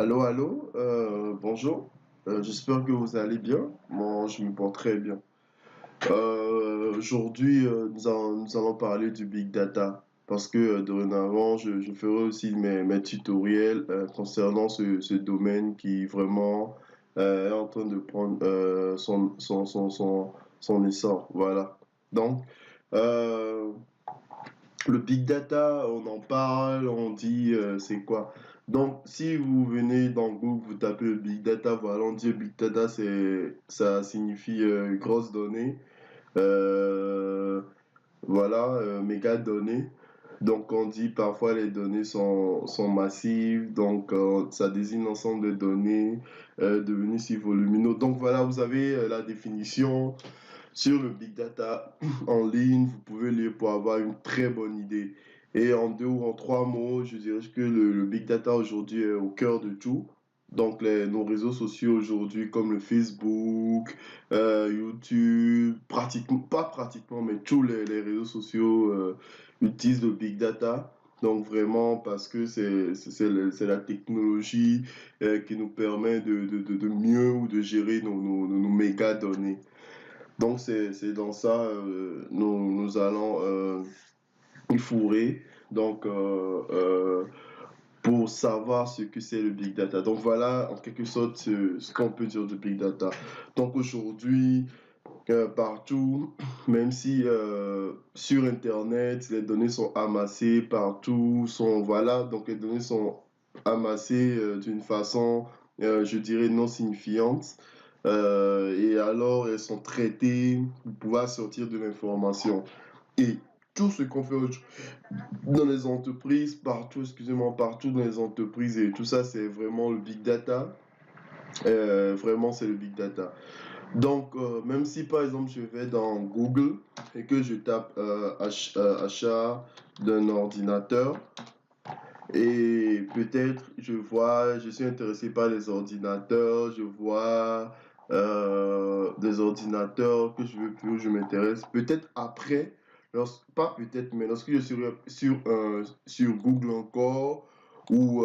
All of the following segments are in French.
Allô, allô, bonjour. J'espère que vous allez bien. Moi, je me porte très bien. Aujourd'hui, nous allons parler du Big Data parce que dorénavant, je ferai aussi mes tutoriels concernant ce domaine qui vraiment est en train de prendre son essor. Voilà. Donc, euh, le big data, on en parle, on dit c'est quoi? Donc, si vous venez dans Google, vous tapez le big data, voilà, on dit big data, ça signifie grosse donnée, euh, voilà, méga données. Donc, on dit parfois les données sont massives, donc ça désigne l'ensemble de données devenues si volumineux. Donc, voilà, vous avez la définition. Sur le big data en ligne, vous pouvez lire pour avoir une très bonne idée. Et en deux ou en trois mots, je dirais que le big data aujourd'hui est au cœur de tout. Donc, nos réseaux sociaux aujourd'hui, comme le Facebook, YouTube, pratiquement, pas pratiquement, mais tous les réseaux sociaux utilisent le big data. Donc, vraiment, parce que c'est la technologie qui nous permet de mieux ou de gérer nos méga données. Donc, c'est dans ça, nous allons y fourrer. Donc, pour savoir ce que c'est le Big Data. Donc, voilà, en quelque sorte, ce qu'on peut dire de Big Data. Donc, aujourd'hui, partout, même si sur Internet, les données sont amassées partout, voilà, donc les données sont amassées d'une façon, je dirais, non signifiante. Et alors, elles sont traitées pour pouvoir sortir de l'information. Et tout ce qu'on fait dans les entreprises, partout, excusez-moi, partout dans les entreprises et tout ça, c'est vraiment le big data. Vraiment, c'est le big data. Donc, même si par exemple je vais dans Google et que je tape achat d'un ordinateur, et peut-être je suis intéressé par les ordinateurs, je vois des ordinateurs que je veux plus, je m'intéresse. Peut-être après, pas peut-être, mais lorsque je serai sur Google encore ou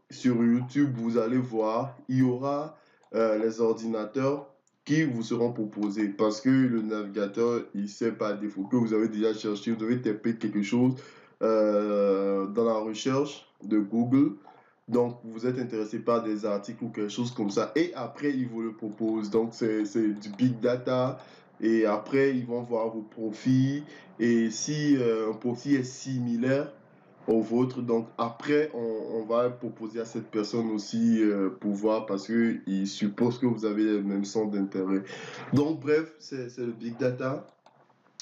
sur YouTube, vous allez voir, il y aura les ordinateurs qui vous seront proposés parce que le navigateur, il sait par défaut que vous avez déjà cherché, vous devez taper quelque chose dans la recherche de Google. Donc, vous êtes intéressé par des articles ou quelque chose comme ça. Et après, ils vous le proposent. Donc, c'est du big data. Et après, ils vont voir vos profils. Et si un profil est similaire au vôtre, donc après, on va proposer à cette personne aussi pour voir parce qu'ils supposent que vous avez le même centre d'intérêt. Donc, bref, c'est le big data.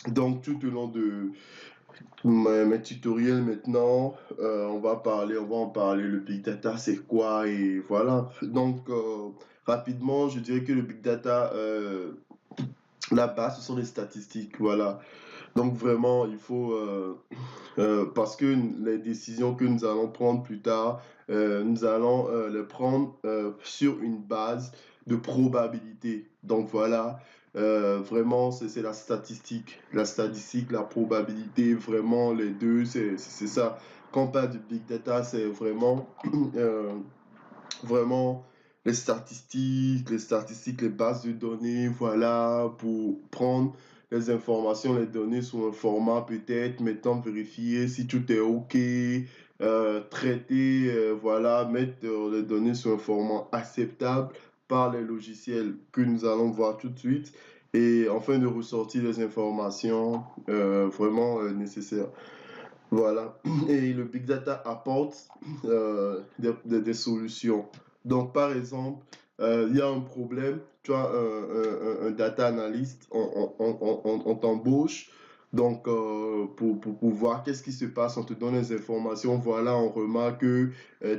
Donc, tout au long de, mes tutoriels maintenant, on va en parler, le big data c'est quoi et voilà. Donc rapidement, je dirais que le big data, la base, ce sont les statistiques, voilà. Donc vraiment, il faut, parce que les décisions que nous allons prendre plus tard, nous allons les prendre sur une base de probabilité. Donc voilà, vraiment, c'est la statistique, la probabilité, vraiment les deux, c'est ça. Quand on parle de big data, c'est vraiment, euh, vraiment les bases de données, voilà, pour prendre les informations, les données sous un format peut-être, maintenant vérifier si tout est OK, traiter, voilà, mettre les données sur un format acceptable par les logiciels que nous allons voir tout de suite et enfin de ressortir les informations vraiment nécessaires. Voilà. Et le big data apporte des solutions. Donc, par exemple, il y a un problème, tu as un data analyst, on t'embauche. Donc, pour voir qu'est-ce qui se passe, on te donne les informations. Voilà, on remarque que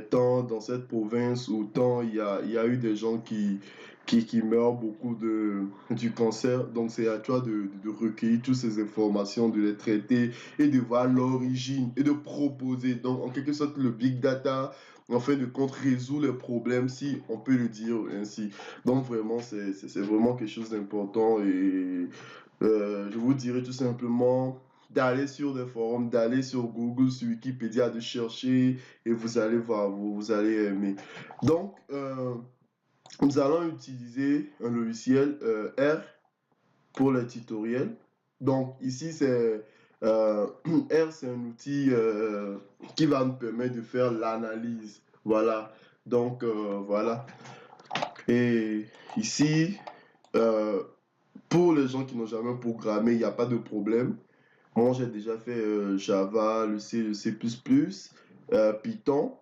tant dans cette province ou tant il y a eu des gens qui meurent beaucoup du cancer. Donc, c'est à toi de recueillir toutes ces informations, de les traiter et de voir l'origine et de proposer. Donc, en quelque sorte, le big data, en fin de compte, résout les problèmes, si on peut le dire ainsi. Donc, vraiment, c'est vraiment quelque chose d'important. Et je vous dirais tout simplement, d'aller sur des forums, d'aller sur Google, sur Wikipédia, de chercher et vous allez voir, vous allez aimer. Donc, nous allons utiliser un logiciel R pour les tutoriels. Donc, ici, R, c'est un outil qui va nous permettre de faire l'analyse. Voilà. Donc, voilà. Et ici, pour les gens qui n'ont jamais programmé, il n'y a pas de problème. Moi, j'ai déjà fait Java, le C, le C++, Python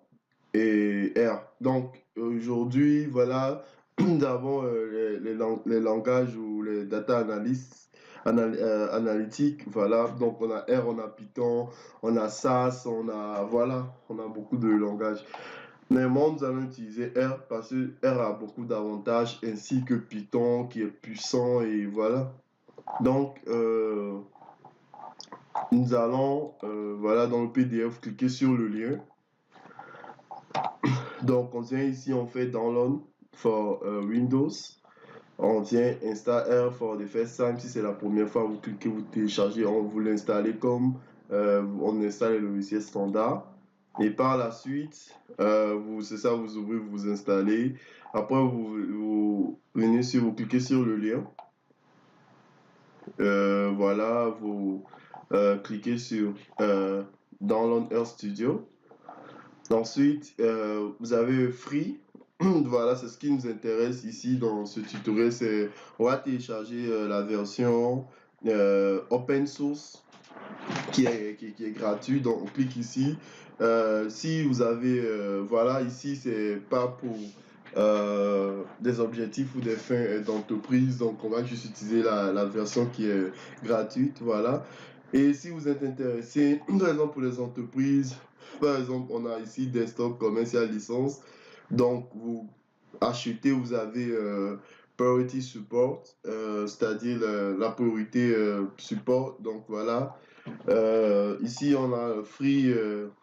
et R. Donc, aujourd'hui, voilà, nous avons les langages ou les data analysts, analytiques. Voilà, donc on a R, on a Python, on a SAS, voilà, on a beaucoup de langages. Mais moi, nous allons utiliser R parce que R a beaucoup d'avantages, ainsi que Python qui est puissant et voilà. Donc, nous allons, voilà, dans le PDF, cliquer sur le lien. Donc, on vient ici, on fait Download for Windows. On vient Install R for the first time. Si c'est la première fois, vous cliquez, vous téléchargez, on vous l'installe comme on installe le logiciel standard. Et par la suite, c'est ça, vous ouvrez, vous installez. Après, vous venez sur, vous cliquez sur le lien. Voilà, vous cliquez sur Download R Studio. Ensuite, vous avez Free. Voilà, c'est ce qui nous intéresse ici dans ce tutoriel. On va télécharger la version open source qui est gratuite. Donc, on clique ici. Si vous avez, voilà, ici, c'est pas pour des objectifs ou des fins d'entreprise. Donc, on va juste utiliser la version qui est gratuite. Voilà. Et si vous êtes intéressé, par exemple, pour les entreprises, par exemple, on a ici desktop commercial licence. Donc, vous achetez, vous avez priority support, c'est-à-dire la priorité support. Donc, voilà. Ici, on a Free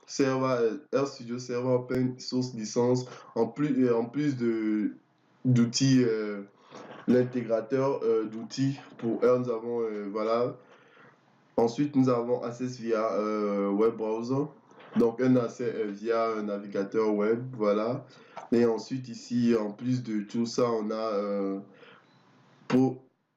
Server, RStudio Server Open Source Licence. En plus d'outils, l'intégrateur d'outils pour R, nous avons, voilà. Ensuite, nous avons Access via web browser. Donc, un accès via un navigateur web, voilà. Et ensuite, ici, en plus de tout ça, on a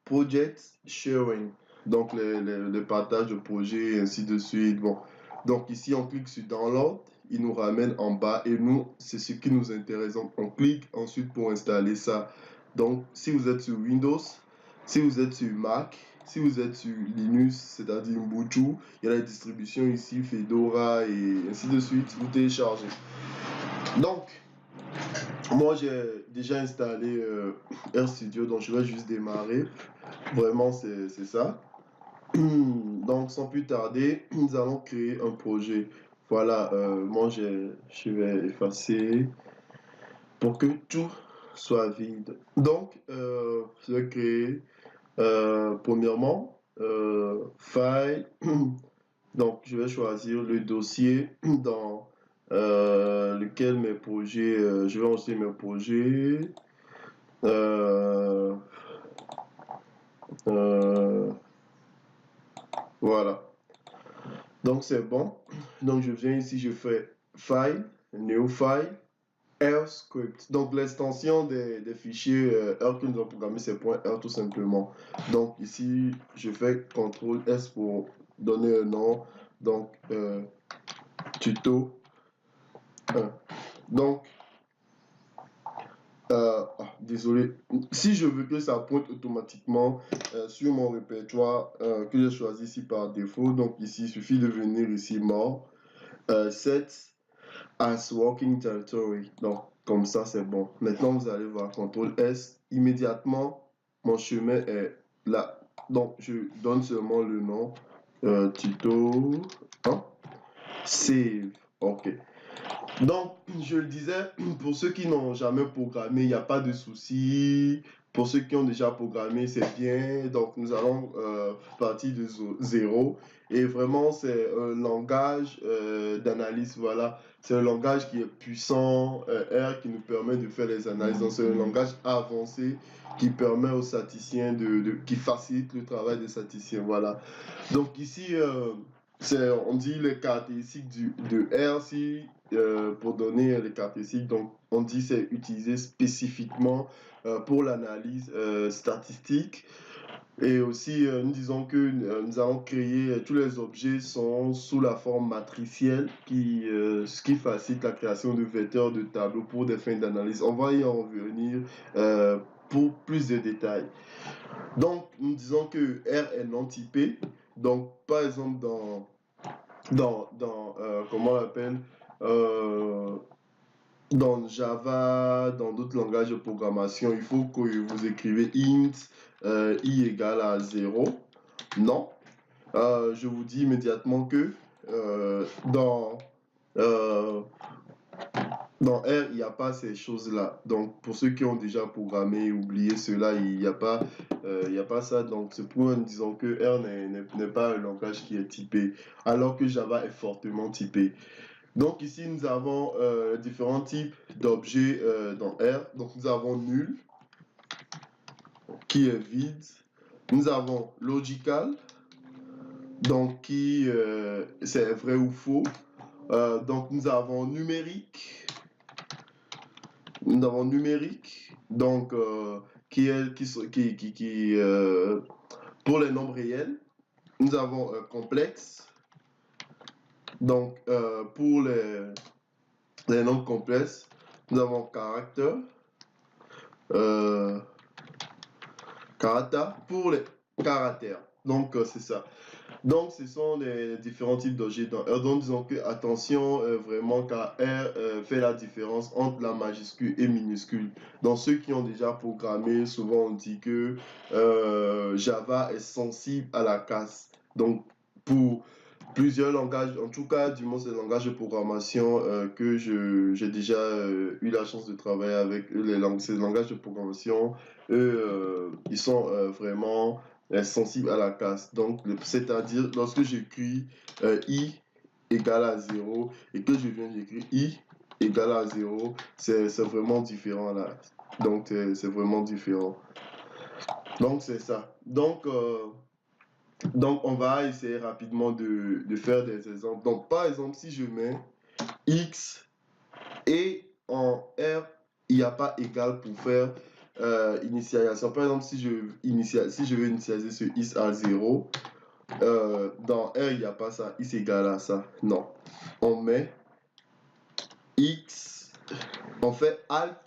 Project Sharing. Donc, le partage de projets, et ainsi de suite. Bon. Donc, ici, on clique sur Download. Il nous ramène en bas. Et nous, c'est ce qui nous intéresse. Donc, on clique ensuite pour installer ça. Donc, si vous êtes sur Windows, si vous êtes sur Mac, si vous êtes sur Linux, c'est-à-dire Ubuntu, il y a la distribution ici, Fedora et ainsi de suite. Vous téléchargez. Donc, moi, j'ai déjà installé RStudio, donc je vais juste démarrer. Vraiment, c'est ça. Donc, sans plus tarder, nous allons créer un projet. Voilà, moi, je vais effacer pour que tout soit vide. Donc, je vais créer, premièrement, File. Donc, je vais choisir le dossier dans lequel mes projets, je vais enregistrer mes projets. Voilà. Donc, c'est bon. Donc, je viens ici, je fais File, New File, R Script. Donc, l'extension des fichiers R que nous avons programmé, c'est .R tout simplement. Donc, ici, je fais CTRL S pour donner un nom. Donc, tuto 1. Donc, désolé. Si je veux que ça pointe automatiquement sur mon répertoire que j'ai choisi ici par défaut, donc ici, il suffit de venir ici, More, Set as Working Territory. Donc, comme ça, c'est bon. Maintenant, vous allez voir, CTRL S, immédiatement, mon chemin est là. Donc, je donne seulement le nom, tuto 1, save. OK. Donc, je le disais, pour ceux qui n'ont jamais programmé, il n'y a pas de souci. Pour ceux qui ont déjà programmé, c'est bien. Donc, nous allons partir de zéro. Et vraiment, c'est un langage d'analyse. Voilà. C'est un langage qui est puissant, R, qui nous permet de faire les analyses. Donc, c'est un langage avancé qui permet aux statisticiens qui facilite le travail des statisticiens. Voilà. Donc, ici, on dit les caractéristiques de R, si, pour donner les caractéristiques. Donc, on dit c'est utilisé spécifiquement pour l'analyse statistique. Et aussi, nous disons que nous allons créer, tous les objets sont sous la forme matricielle, ce qui facilite la création de vecteurs de tableaux pour des fins d'analyse. On va y en revenir pour plus de détails. Donc, nous disons que R est non typé. Donc, par exemple, comment on l'appelle, dans Java, dans d'autres langages de programmation, il faut que vous écrivez int i égale à 0. Non. Je vous dis immédiatement que dans R, il n'y a pas ces choses-là. Donc, pour ceux qui ont déjà programmé, oubliez cela, il n'y a pas ça. Donc, c'est pourquoi nous disons que R n'est pas un langage qui est typé, alors que Java est fortement typé. Donc, ici, nous avons différents types d'objets dans R. Donc, nous avons nul, qui est vide. Nous avons logical, donc qui c'est vrai ou faux. Donc, nous avons numérique. Nous avons numérique, donc pour les nombres réels. Nous avons complexe, donc pour les nombres complexes. Nous avons caractère, caractère pour les caractères. Donc c'est ça. Donc, ce sont les différents types d'objets dans R. Donc, disons que, attention, vraiment, car R fait la différence entre la majuscule et minuscule. Dans ceux qui ont déjà programmé, souvent on dit que Java est sensible à la casse. Donc, pour plusieurs langages, en tout cas, du moins, c'est les langages de programmation que j'ai déjà eu la chance de travailler avec eux. Ces langages de programmation, eux, ils sont vraiment sensible à la casse. Donc, c'est-à-dire, lorsque j'écris i égale à 0 et que je viens d'écrire i égale à 0, c'est vraiment différent là. Donc, c'est vraiment différent. Donc, c'est ça. Donc, on va essayer rapidement de faire des exemples. Donc, par exemple, si je mets x et en R, il n'y a pas égal pour faire initialisation. Par exemple, si je veux initialiser ce is à 0, dans R, il n'y a pas ça, is égale à ça. Non. On met x, on fait alt,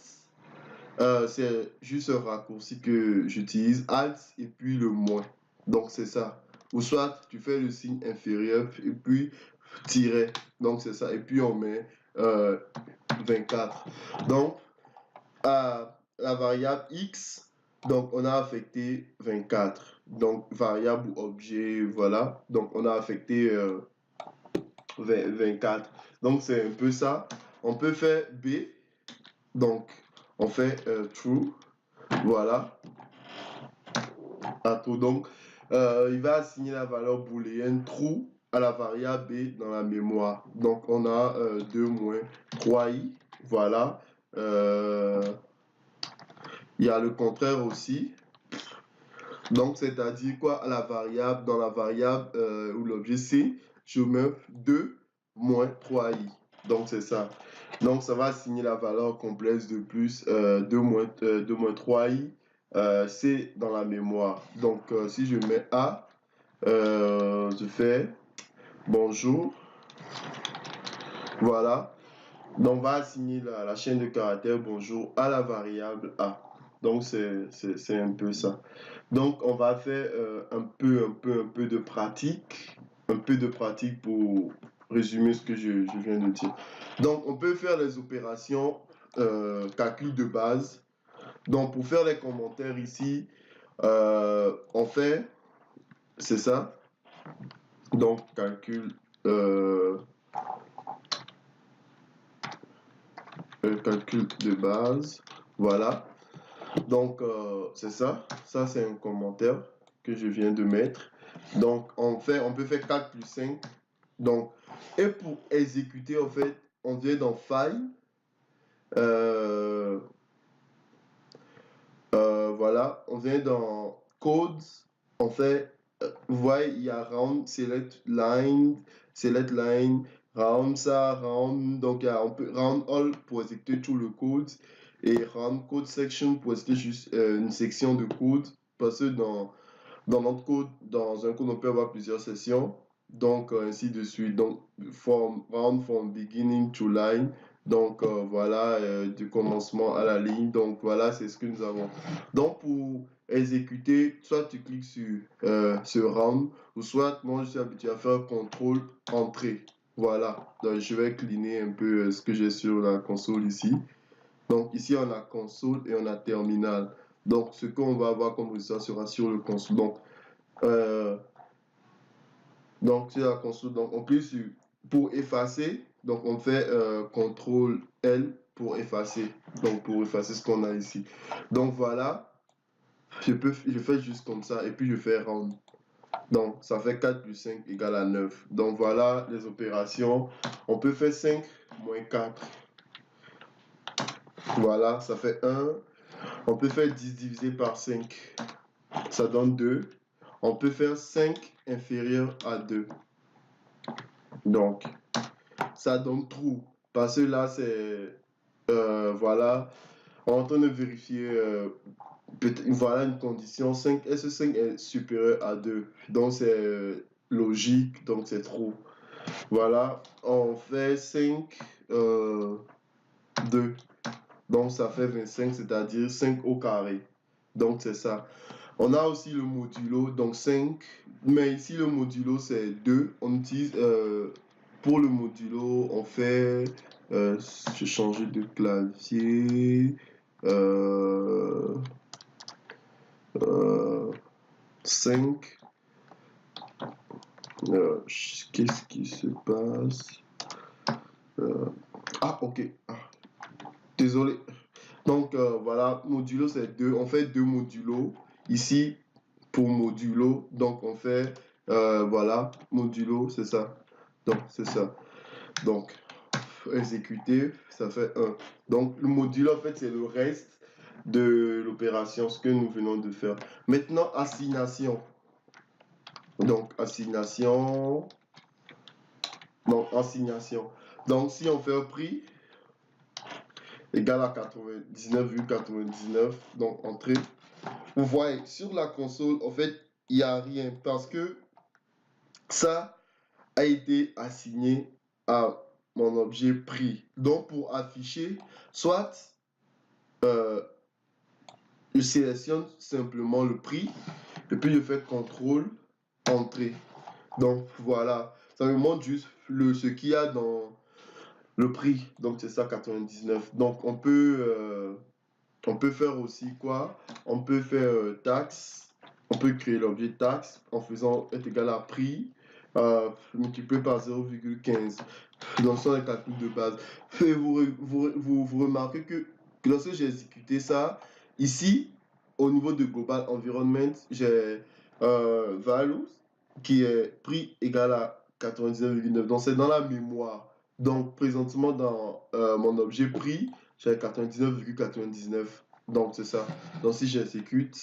c'est juste un raccourci que j'utilise, alt et puis le moins. Donc, c'est ça. Ou soit, tu fais le signe inférieur et puis tiret. Donc, c'est ça. Et puis, on met 24. Donc, à la variable x, donc on a affecté 24. Donc, variable ou objet, voilà. Donc, on a affecté 24. Donc, c'est un peu ça. On peut faire b. Donc, on fait true. Voilà. Donc, il va assigner la valeur booléenne true à la variable b dans la mémoire. Donc, on a 2 moins 3i. Voilà. Il y a le contraire aussi. Donc, c'est-à-dire quoi? La variable, dans la variable ou l'objet C, je mets 2 moins 3i. Donc, c'est ça. Donc, ça va assigner la valeur complexe de plus 2 moins 3i. C'est dans la mémoire. Donc, si je mets A, je fais bonjour. Voilà. Donc, on va assigner la chaîne de caractères bonjour à la variable A. Donc, c'est un peu ça. Donc, on va faire un peu de pratique. Un peu de pratique pour résumer ce que je viens de dire. Donc, on peut faire les opérations calcul de base. Donc, pour faire les commentaires ici, on fait, c'est ça. Donc, calcul de base. Voilà. Donc, c'est ça. Ça, c'est un commentaire que je viens de mettre. Donc, on peut faire 4 plus 5. Donc, et pour exécuter, en fait, on vient dans File. Euh, voilà, on vient dans Codes. On fait, vous voyez, il y a Round, Select Line, Round ça, Round. Donc, on peut Round All pour exécuter tout le code et Round Code Section pour exécuter juste une section de code. Parce que dans notre code, dans un code, on peut avoir plusieurs sections. Donc, ainsi de suite. Donc, round from beginning to line. Donc, voilà, du commencement à la ligne. Donc, voilà, c'est ce que nous avons. Donc, pour exécuter, soit tu cliques sur round, ou soit, moi, je suis habitué à faire contrôle entrée. Voilà. Donc, je vais cleaner un peu ce que j'ai sur la console ici. Donc, ici, on a console et on a terminal. Donc, ce qu'on va avoir comme résultat sera sur le console. Euh, donc sur la console, donc on peut pour effacer, donc on fait CTRL L pour effacer. Donc pour effacer ce qu'on a ici. Donc voilà, je fais juste comme ça et puis je fais round. Donc ça fait 4 plus 5 égale à 9. Donc voilà les opérations. On peut faire 5 moins 4. Voilà, ça fait 1. On peut faire 10 divisé par 5. Ça donne 2. On peut faire 5 inférieur à 2. Donc, ça donne true. Parce que là, c'est... voilà, on est en train de vérifier... voilà une condition. 5, est-ce que 5 est supérieur à 2? Donc, c'est logique. Donc, c'est true. Voilà, on fait 5, 2. Donc, ça fait 25, c'est-à-dire 5 au carré. Donc, c'est ça. On a aussi le modulo, donc 5. Mais ici, le modulo, c'est 2. On utilise, pour le modulo, on fait, je changer de clavier, euh, 5. Qu'est-ce qui se passe? Ok. Désolé. Donc, voilà, modulo, c'est 2. On fait 2 modulos. Ici, pour modulo, donc on fait, voilà, modulo, c'est ça. Donc, c'est ça. Donc, exécuter, ça fait 1. Donc, le modulo, en fait, c'est le reste de l'opération, ce que nous venons de faire. Maintenant, assignation. Donc, assignation. Donc, assignation. Donc, si on fait un prix égal à 99,99, donc entrée. Vous voyez, sur la console, en fait, il n'y a rien parce que ça a été assigné à mon objet prix. Donc, pour afficher, soit je sélectionne simplement le prix et puis je fais contrôle entrée. Donc, voilà, ça me montre juste ce qu'il y a dans le prix. Donc, c'est ça, 99. Donc, on peut faire aussi quoi? On peut faire taxe. On peut créer l'objet taxe en faisant est égal à prix multiplié par 0,15. Donc, ce sont les calculs de base. Et vous remarquez que lorsque j'ai exécuté ça, ici, au niveau de Global Environment, j'ai values qui est prix égal à 99,9. Donc, c'est dans la mémoire. Donc, présentement, dans mon objet prix, j'ai 99,99. Donc, c'est ça. Donc, si j'exécute,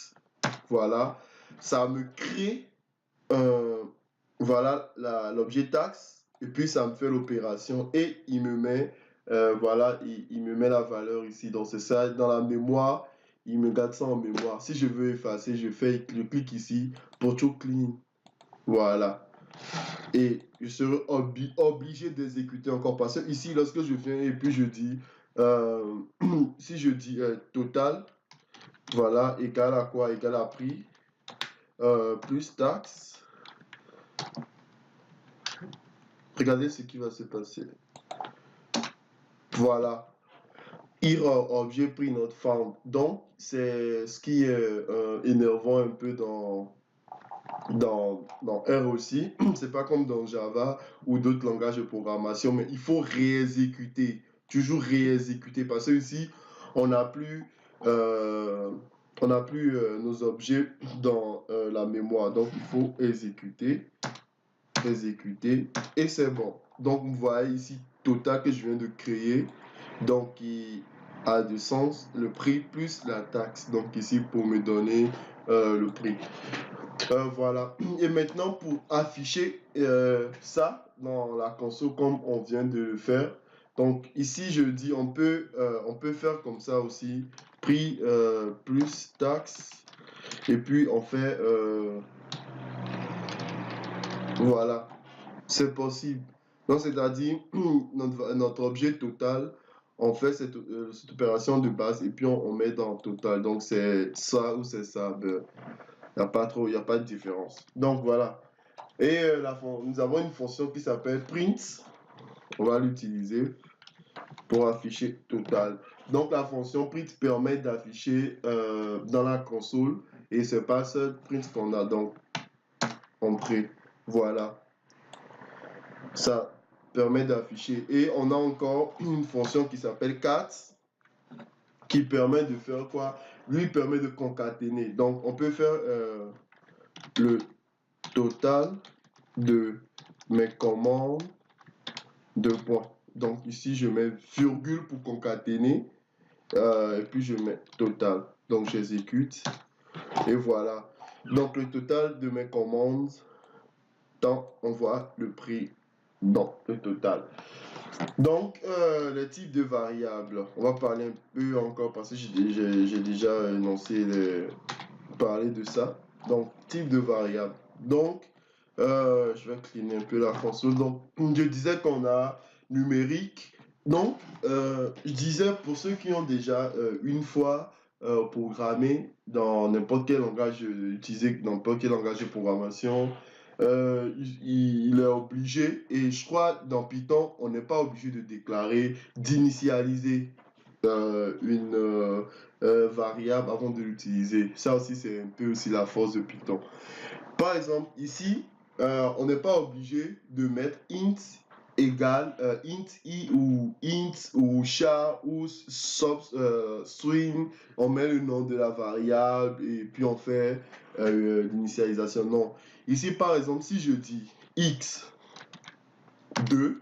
voilà, ça me crée voilà l'objet taxe et puis ça me fait l'opération et il me met voilà il me met la valeur ici. Donc, c'est ça dans la mémoire. Il me garde ça en mémoire. Si je veux effacer, je clique ici pour tout clean. Voilà. Et je serai obligé d'exécuter encore parce que ici, lorsque je viens et puis je dis, si je dis total, voilà, égal à quoi? Égal à prix, plus taxe. Regardez ce qui va se passer. Voilà. Error, objet prix not found. Donc, c'est ce qui est énervant un peu dans R aussi. C'est pas comme dans Java ou d'autres langages de programmation, mais il faut réexécuter, toujours réexécuter parce que ici, on n'a plus on n'a plus nos objets dans la mémoire. Donc, il faut exécuter, et c'est bon. Donc, vous voyez ici, total que je viens de créer. Donc, il a du sens, le prix plus la taxe. Donc, ici, pour me donner le prix. Voilà. Et maintenant, pour afficher ça dans la console comme on vient de le faire. Donc, ici, je dis, on peut faire comme ça aussi. Prix plus taxe. Et puis, on fait... voilà. C'est possible. Donc, c'est-à-dire, notre objet total, on fait cette opération de base et puis on met dans total. Donc, c'est ça ou c'est ça. Ben, il n'y a pas de différence. Donc, voilà. Et nous avons une fonction qui s'appelle print. On va l'utiliser pour afficher total. Donc, la fonction print permet d'afficher dans la console. Et c'est pas seul print qu'on a. Donc, entrée. Voilà. Ça permet d'afficher. Et on a encore une fonction qui s'appelle cat, qui permet de faire quoi? Lui permet de concaténer. Donc, on peut faire le total de mes commandes de points. Donc, ici, je mets virgule pour concaténer. Et puis, je mets total. Donc, j'exécute. Et voilà. Donc, le total de mes commandes, on voit le prix dans le total. Donc, les types de variables. On va parler un peu encore parce que j'ai déjà énoncé parler de ça. Donc, type de variable. Donc, je vais cleaner un peu la console. Donc, je disais qu'on a numérique. Donc, je disais pour ceux qui ont déjà une fois programmé dans n'importe quel langage, utilisé dans n'importe quel langage de programmation, il est obligé, et je crois dans Python, on n'est pas obligé de déclarer, d'initialiser une variable avant de l'utiliser. Ça aussi, c'est un peu aussi la force de Python. Par exemple, ici, on n'est pas obligé de mettre int égale int i ou char ou string. On met le nom de la variable et puis on fait l'initialisation. Non. Ici, par exemple, si je dis x2,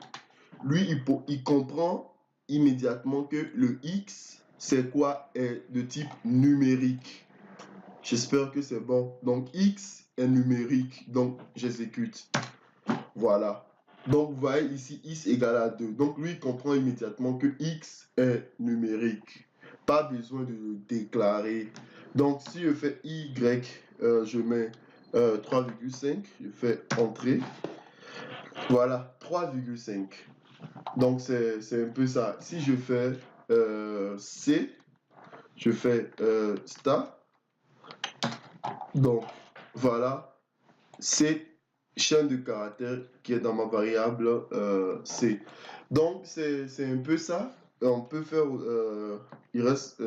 lui, il comprend immédiatement que le x, c'est quoi? Est de type numérique. J'espère que c'est bon. Donc, x est numérique. Donc, j'exécute. Voilà. Donc, vous voyez ici, x égale à 2. Donc, lui, il comprend immédiatement que x est numérique. Pas besoin de le déclarer. Donc, si je fais y, je mets 3,5. Je fais entrée. Voilà, 3,5. Donc, c'est un peu ça. Si je fais C, je fais star. Donc, voilà, c'est chaîne de caractères qui est dans ma variable C. Donc, c'est un peu ça. On peut faire, il reste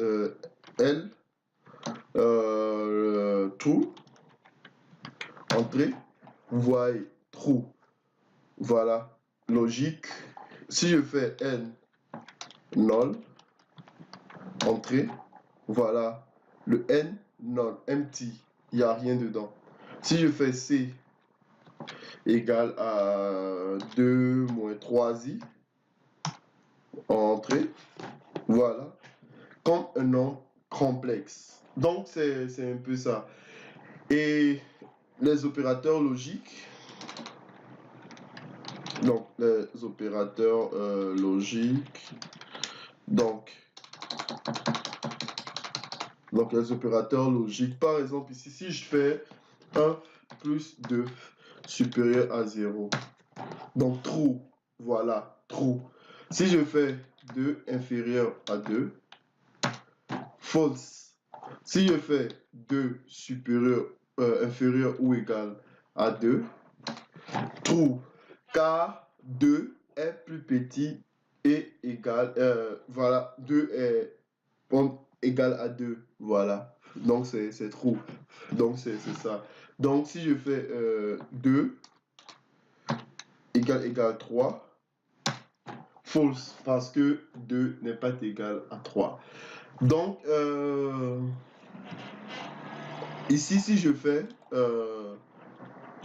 L, true, entrée. Vous voyez, true. Voilà, logique. Si je fais N, null, entrée, voilà, le N, null, empty, il n'y a rien dedans. Si je fais C égale à 2 moins 3i, entrée, voilà, comme un nom complexe. Donc, c'est un peu ça. Et les opérateurs logiques, donc les opérateurs logiques, donc les opérateurs logiques, par exemple ici, si je fais 1 plus 2 supérieur à 0, donc true, voilà, true. Si je fais 2 inférieur à 2, false. Si je fais 2 supérieur, inférieur ou égal à 2, true, car 2 est plus petit et égal, voilà, 2 est égal à 2, voilà. Donc c'est true. Donc c'est ça. Donc si je fais 2 égale 3, false, parce que 2 n'est pas égal à 3. Donc, ici, si je fais,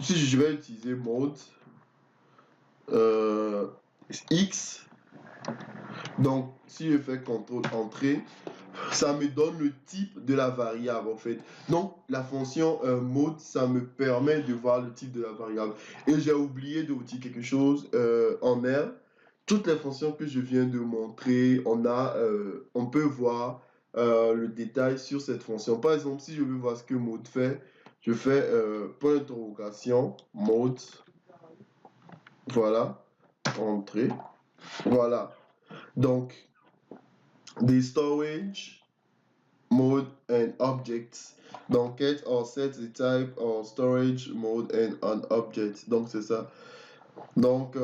si je vais utiliser mode X, donc si je fais CTRL entrée, ça me donne le type de la variable en fait. Donc la fonction mode, ça me permet de voir le type de la variable. Et j'ai oublié de vous dire quelque chose en R. Toutes les fonctions que je viens de montrer, on peut voir le détail sur cette fonction. Par exemple, si je veux voir ce que mode fait, je fais point d'interrogation, mode, voilà, entrée, voilà. Donc, the storage, mode and objects. Donc, get or set the type of storage mode and an object. Donc, c'est ça. Donc,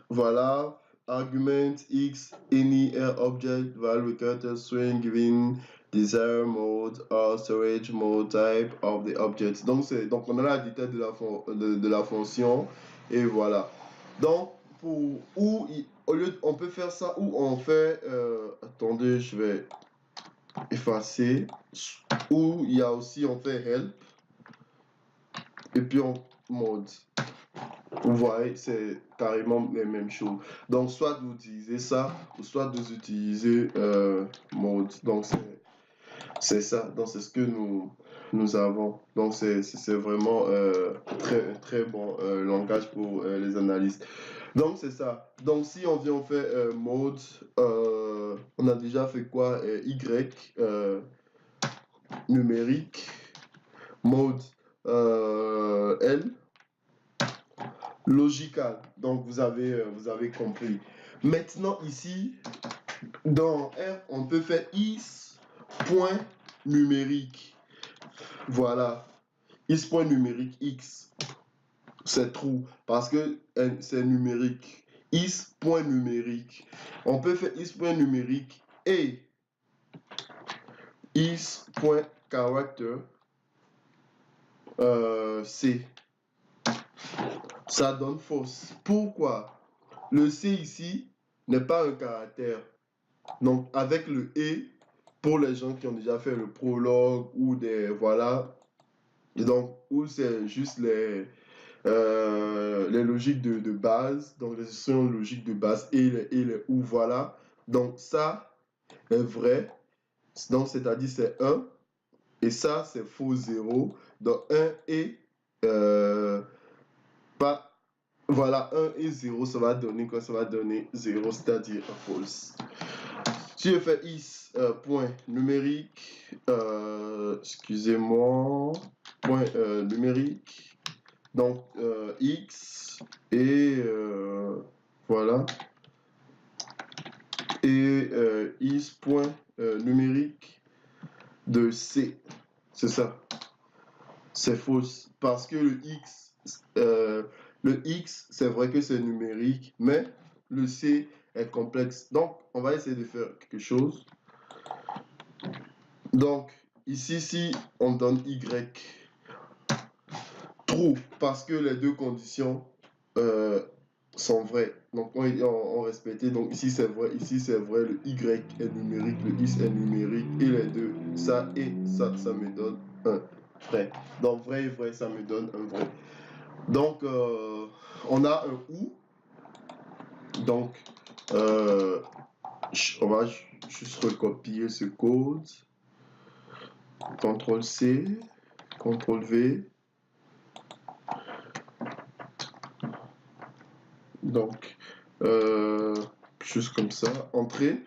voilà. Argument X, any object, value character string given desired mode or storage mode type of the object. Donc, on a la détail de la fonction. Et voilà. Donc, on peut faire ça ou on fait, attendez, je vais effacer, ou il y a aussi, on fait help, et puis on mode. Vous voyez, c'est carrément les mêmes choses. Donc, soit vous utilisez ça, ou soit vous utilisez mode. Donc, c'est ça. Donc, c'est ce que nous avons. Donc, c'est vraiment très bon langage pour les analystes. Donc, c'est ça. Donc, si on vient, on fait mode, on a déjà fait quoi? Y, numérique, mode L, logical. Donc, vous avez compris. Maintenant, ici, dans R, on peut faire is, point numérique. Voilà. Is, point numérique, X. C'est true, parce que c'est numérique. Is, point numérique. On peut faire is, point numérique et is, point character. C. Ça donne fausse. Pourquoi? Le C ici n'est pas un caractère. Donc, avec le E, pour les gens qui ont déjà fait le prologue ou des. Voilà. Et donc, où c'est juste les logiques de base. Donc, les instructions logiques de base et les ou. Voilà. Donc, ça est vrai. Donc, c'est-à-dire c'est 1. Et ça, c'est faux 0. Donc, 1 et pas. Voilà, 1 et 0, ça va donner quoi? Ça va donner 0, c'est-à-dire false. Si je fais is, point numérique, excusez-moi, point numérique, donc x, et voilà, et is, point numérique de c, c'est ça. C'est fausse, parce que le X, c'est vrai que c'est numérique, mais le C est complexe. Donc, on va essayer de faire quelque chose. Donc, ici, si on donne Y, true, parce que les deux conditions sont vraies. Donc, on respecte. Donc, ici, c'est vrai. Ici, c'est vrai. Le Y est numérique, le X est numérique. Et les deux, ça et ça me donne un vrai. Donc, vrai et vrai, ça me donne un vrai. Donc, on a un ou. Donc, on va juste recopier ce code. CTRL-C, CTRL-V. Donc, juste comme ça, entrée.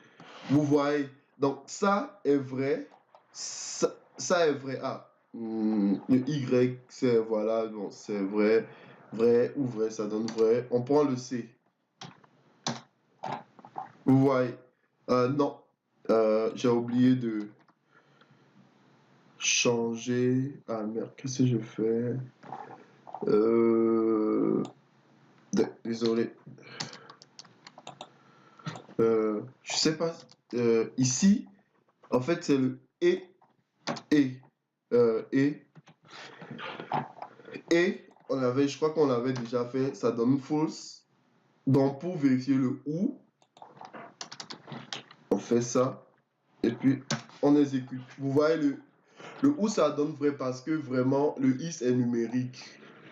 Vous voyez, donc ça est vrai. Ça est vrai. Ah, le Y, c'est voilà, bon, c'est vrai. Vrai ou vrai, ça donne vrai. On prend le C. Vous voyez, non, j'ai oublié de changer. Ah merde, qu'est-ce que je fais? Désolé. Je sais pas. Ici, en fait, c'est le et. Et, je crois qu'on l'avait déjà fait, ça donne false. Donc, pour vérifier le ou, On fait ça. Et puis, on exécute. Vous voyez le où ça donne vrai parce que vraiment, le is est numérique.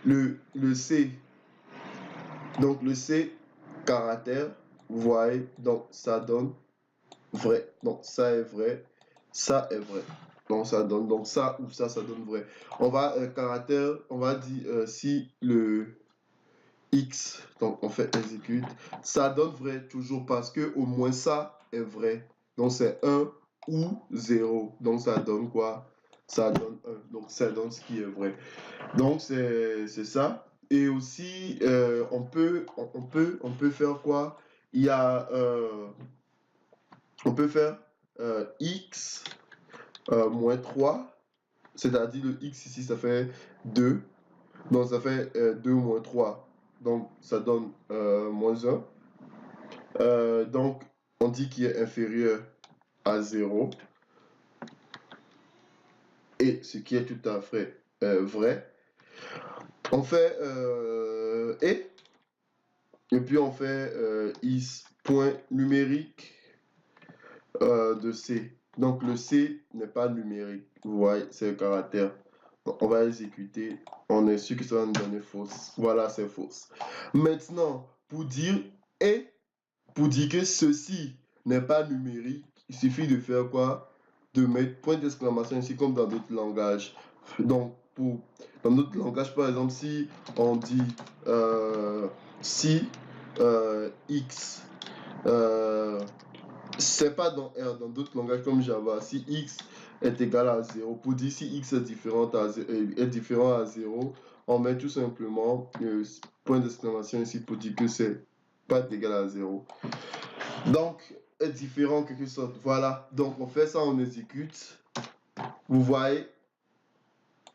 Le C, donc le C, caractère, vous voyez, donc ça donne vrai. Donc ça est vrai, ça est vrai. Donc ça donne, donc ça ou ça donne vrai. On va, caractère, on va dire si le X, donc on fait exécute, ça donne vrai toujours parce que au moins ça est vrai. Donc c'est un ou 0. Donc ça donne quoi? Ça donne 1. Donc ça donne ce qui est vrai. Donc c'est ça. Et aussi, on peut faire quoi? Il y a, on peut faire x moins 3, c'est-à-dire le x ici, ça fait 2. Donc ça fait 2 moins 3. Donc ça donne moins 1. Donc on dit qu'il est inférieur à 0. Et ce qui est tout à fait vrai. On fait et puis on fait is point numérique de C. Donc le C n'est pas numérique. Vous voyez, c'est un caractère. Donc, on va exécuter. On est sûr que ça va nous donner fausse. Voilà, c'est fausse. Maintenant, pour dire que ceci n'est pas numérique, il suffit de faire quoi? De mettre point d'exclamation ici comme dans d'autres langages. Donc, dans d'autres langages, par exemple, si on dit si x, c'est pas dans R, dans d'autres langages comme Java, si x est égal à 0, pour dire si x est différent à 0, on met tout simplement point d'exclamation ici pour dire que c'est pas égal à 0. Donc, est différent en quelque sorte. Voilà. Donc, on fait ça, on exécute. Vous voyez,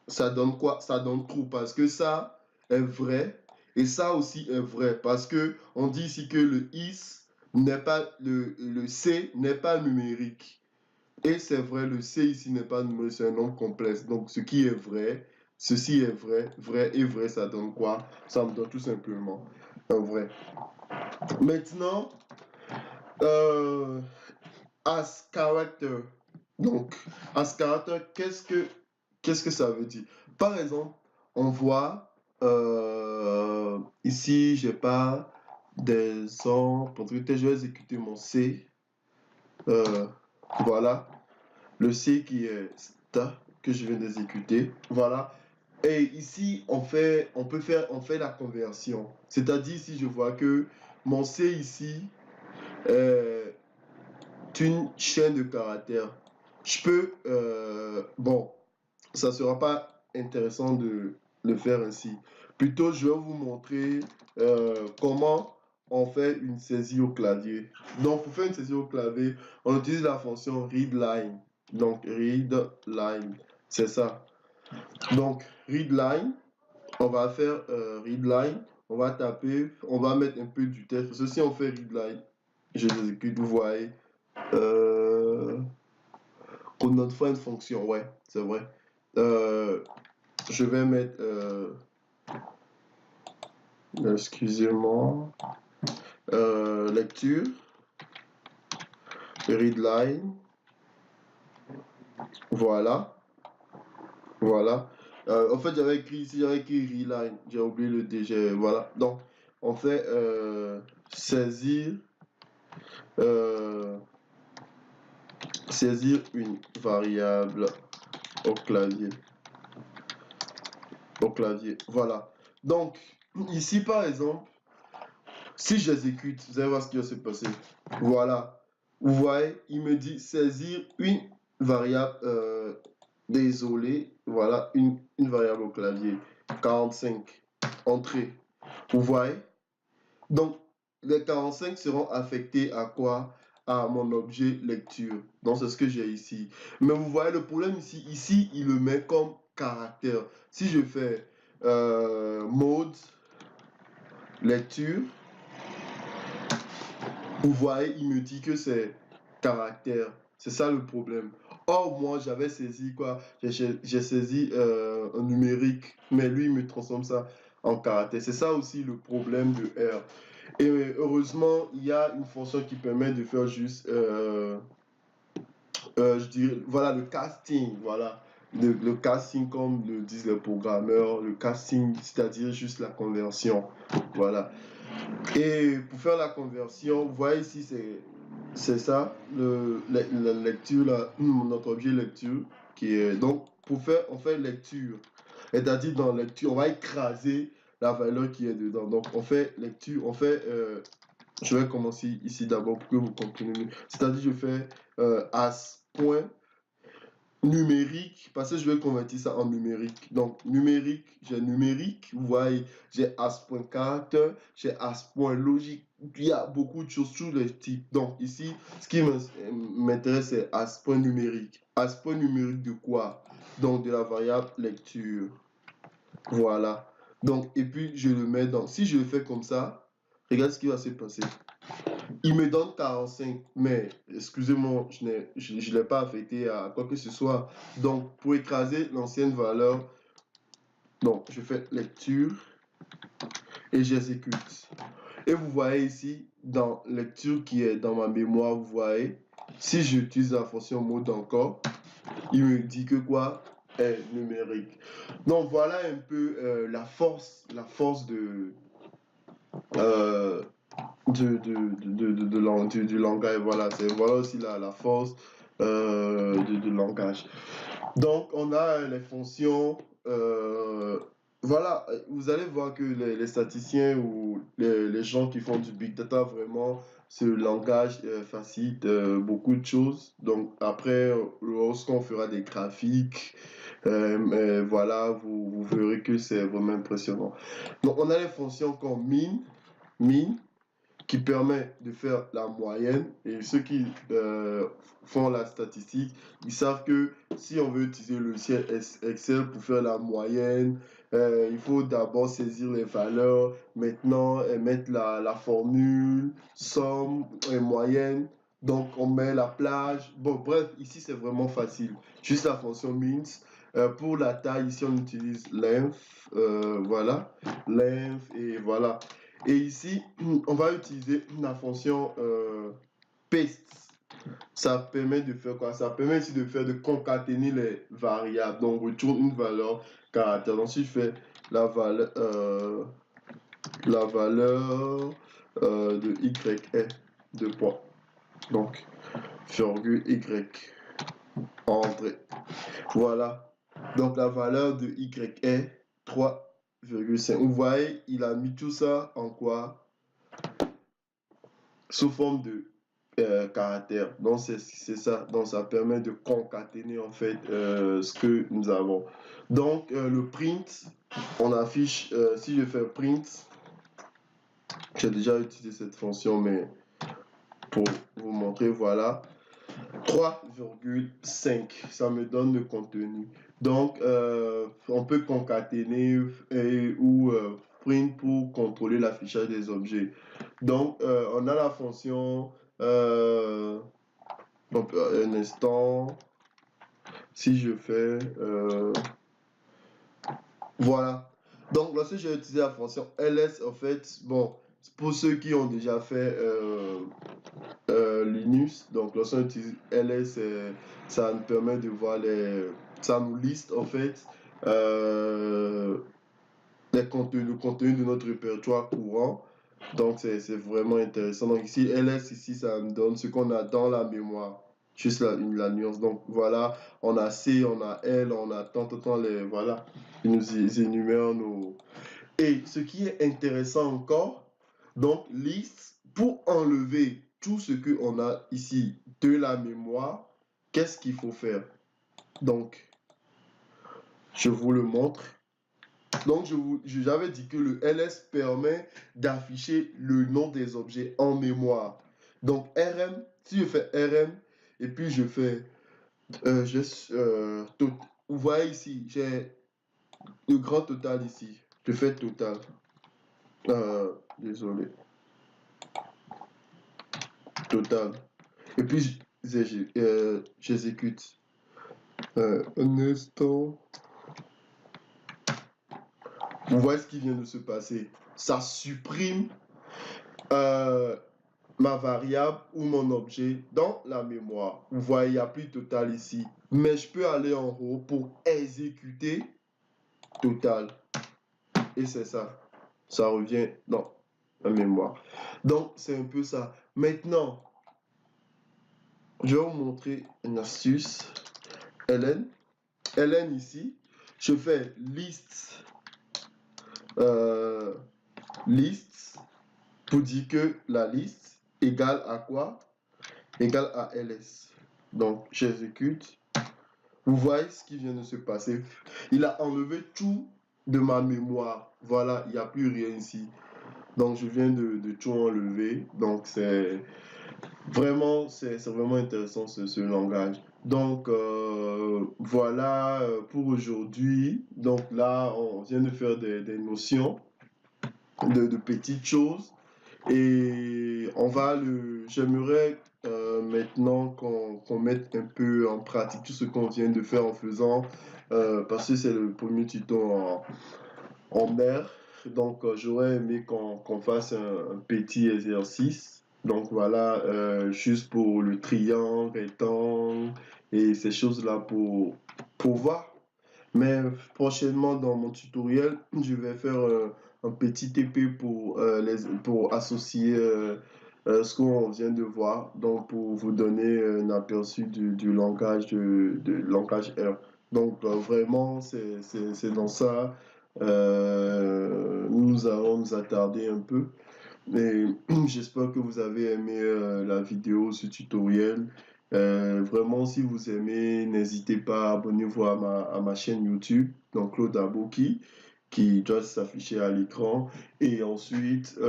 ça donne quoi? Ça donne true parce que ça est vrai et ça aussi est vrai parce que on dit ici que le is n'est pas, le C n'est pas numérique. Et c'est vrai, le C ici n'est pas numérique, c'est un nombre complexe. Donc, ce qui est vrai, ceci est vrai. Vrai et vrai, ça donne quoi? Ça me donne tout simplement un vrai. Maintenant, as character. Donc, as character, qu'est-ce que ça veut dire? Par exemple, on voit ici, j'ai pas des sons. Je vais exécuter mon C. Voilà. Le C qui est sta que je viens d'exécuter. Voilà. Et ici, on fait la conversion. C'est-à-dire, si je vois que mon C ici est une chaîne de caractères, je peux, bon, ça ne sera pas intéressant de le faire ainsi. Plutôt, je vais vous montrer comment on fait une saisie au clavier. Donc, pour faire une saisie au clavier, on utilise la fonction readLine. Donc, readLine, c'est ça. Donc, readLine, on va faire readLine, on va taper, on va mettre un peu du texte. Parce que si on fait readLine, je l'exécute, vous voyez. Pour notre fois une fonction, ouais, c'est vrai. Je vais mettre, excusez-moi, lecture, readline, voilà, voilà. En fait, j'avais écrit ici, j'avais écrit readline, j'ai oublié le D, voilà. Donc, on fait saisir, saisir une variable au clavier. Au clavier, voilà. Donc, ici, par exemple, si j'exécute, vous allez voir ce qui va se passer. Voilà. Vous voyez, il me dit saisir une variable, désolé, voilà, une variable au clavier. 45, entrée. Vous voyez? Donc, les 45 seront affectés à quoi? À mon objet lecture. Donc, c'est ce que j'ai ici. Mais vous voyez, le problème ici, il le met comme caractère. Si je fais mode lecture, vous voyez, il me dit que c'est caractère. C'est ça le problème. Or, moi, j'avais saisi quoi? J'ai saisi un numérique, mais lui, il me transforme ça en caractère. C'est ça aussi le problème de R. Et heureusement, il y a une fonction qui permet de faire juste, je dirais, voilà, le casting, voilà. Le casting, comme le disent les programmeurs, le casting, c'est-à-dire juste la conversion. Voilà. Et pour faire la conversion, vous voyez ici, c'est ça, la lecture, là, notre objet lecture, qui est, donc, pour faire, on fait lecture. C'est-à-dire, dans lecture, on va écraser la valeur qui est dedans. Donc, on fait lecture, je vais commencer ici d'abord pour que vous compreniez mieux. C'est-à-dire, je fais as point numérique, parce que je vais convertir ça en numérique. Donc, numérique, j'ai numérique, vous voyez, j'ai as.4, j'ai as.logique. Il y a beaucoup de choses, tous les types. Donc, ici, ce qui m'intéresse, c'est as.numérique. As.numérique de quoi? Donc, de la variable lecture. Voilà. Donc, et puis, je le mets dans. Si je le fais comme ça, regarde ce qui va se passer. Il me donne 45, mais excusez-moi, je l'ai pas affecté à quoi que ce soit. Donc, pour écraser l'ancienne valeur, donc je fais lecture et j'exécute. Et vous voyez ici, dans lecture qui est dans ma mémoire, vous voyez, si j'utilise la fonction mode encore, il me dit que quoi est numérique. Donc, voilà un peu la force euh, du langage. Voilà, voilà aussi la force du langage. Donc, on a les fonctions. Voilà, vous allez voir que les statisticiens ou les gens qui font du big data, vraiment, ce langage facilite beaucoup de choses. Donc, après, lorsqu'on fera des graphiques, voilà, vous verrez que c'est vraiment impressionnant. Donc, on a les fonctions comme min, qui permet de faire la moyenne. Et ceux qui font la statistique, ils savent que si on veut utiliser le logiciel Excel pour faire la moyenne, il faut d'abord saisir les valeurs, maintenant mettre la formule, somme et moyenne. Donc on met la plage. Bon, bref, ici c'est vraiment facile. Juste la fonction min. Pour la taille, ici on utilise length, voilà, length et voilà. Et ici, on va utiliser la fonction paste. Ça permet de faire quoi? Ça permet ici de concaténer les variables. Donc, on retourne une valeur caractère. Donc, si je fais la valeur de y est de poids. Donc, virgule y entrée. Voilà. Donc, la valeur de y est 3,5. Vous voyez, il a mis tout ça en quoi? Sous forme de caractère. Donc, c'est ça. Donc, ça permet de concaténer en fait ce que nous avons. Donc, le print, on affiche, si je fais print, j'ai déjà utilisé cette fonction, mais pour vous montrer, voilà, 3,5, ça me donne le contenu. Donc, on peut concaténer ou print pour contrôler l'affichage des objets. Donc, on a la fonction, donc, un instant, si je fais, voilà. Donc, lorsque j'ai utilisé la fonction ls, en fait, bon, pour ceux qui ont déjà fait Linux, donc lorsqu'on utilise ls, ça nous permet de voir ça nous liste en fait le contenu de notre répertoire courant. Donc, c'est vraiment intéressant. Donc, ici, ls, ici, ça me donne ce qu'on a dans la mémoire. Juste la nuance. Donc, voilà, on a C, on a L, on a tant, voilà. Il nous énumère nos... Et ce qui est intéressant encore, donc, liste, pour enlever tout ce qu'on a ici de la mémoire, qu'est-ce qu'il faut faire? Donc, je vous le montre. Donc, j'avais dit que le ls permet d'afficher le nom des objets en mémoire. Donc, rm, si je fais rm, et puis je fais, vous voyez ici, j'ai le grand total ici. Je fais total. Désolé. Total. Et puis, j'exécute. Un instant. Vous voyez ce qui vient de se passer. Ça supprime euh, ma variable ou mon objet dans la mémoire. Vous voyez, il n'y a plus total ici. Mais je peux aller en haut pour exécuter total. Et c'est ça. Ça revient dans la mémoire. Donc, c'est un peu ça. Maintenant, je vais vous montrer une astuce. Hélène. Hélène ici. Je fais list. List pour dire que la liste égale à quoi? Égale à ls. Donc, j'exécute. Vous voyez ce qui vient de se passer. Il a enlevé tout de ma mémoire. Voilà, il n'y a plus rien ici. Donc, je viens de tout enlever. Donc, c'est vraiment intéressant ce langage. Donc, voilà pour aujourd'hui. Donc, là, on vient de faire des notions de petites choses. Et j'aimerais maintenant qu'on mette un peu en pratique tout ce qu'on vient de faire en faisant, parce que c'est le premier tuto en R. Donc, j'aurais aimé qu'on fasse un petit exercice. Donc, voilà, juste pour le triangle, rectangle et ces choses-là pour voir. Mais prochainement, dans mon tutoriel, je vais faire un petit TP pour associer ce qu'on vient de voir, donc pour vous donner un aperçu du langage de langage R. Donc vraiment, c'est dans ça. Nous allons nous attarder un peu. Et j'espère que vous avez aimé la vidéo, ce tutoriel. Vraiment, si vous aimez, n'hésitez pas à abonner-vous à ma chaîne YouTube, donc Claude Aboki, qui doit s'afficher à l'écran. Et ensuite,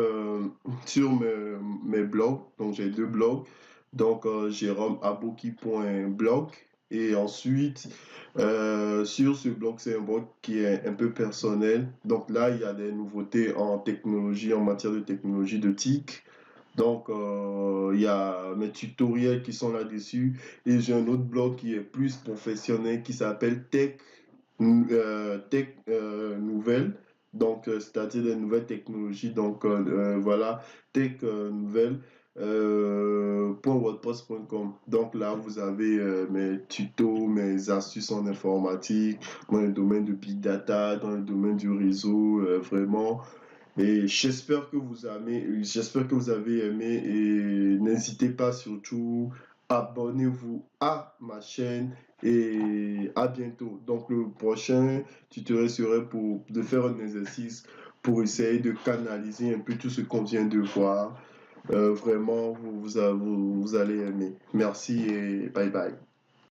sur mes blogs, donc j'ai 2 blogs, donc jérômeaboki.blog. Et ensuite, sur ce blog, c'est un blog qui est un peu personnel. Donc là, il y a des nouveautés en technologie, en matière de technologie, de TIC. Donc, il y a mes tutoriels qui sont là-dessus. Et j'ai un autre blog qui est plus professionnel qui s'appelle Nouvelles. Donc, c'est-à-dire des nouvelles technologies. Donc, voilà, Tech Nouvelles. .wordpress.com. Donc là, vous avez mes tutos, mes astuces en informatique, dans le domaine de Big Data, dans le domaine du réseau, vraiment. Et j'espère que vous avez aimé et n'hésitez pas surtout, abonnez-vous à ma chaîne et à bientôt. Donc le prochain tutoriel serait de faire un exercice pour essayer de canaliser un peu tout ce qu'on vient de voir. Vraiment, vous allez aimer. Merci et bye bye.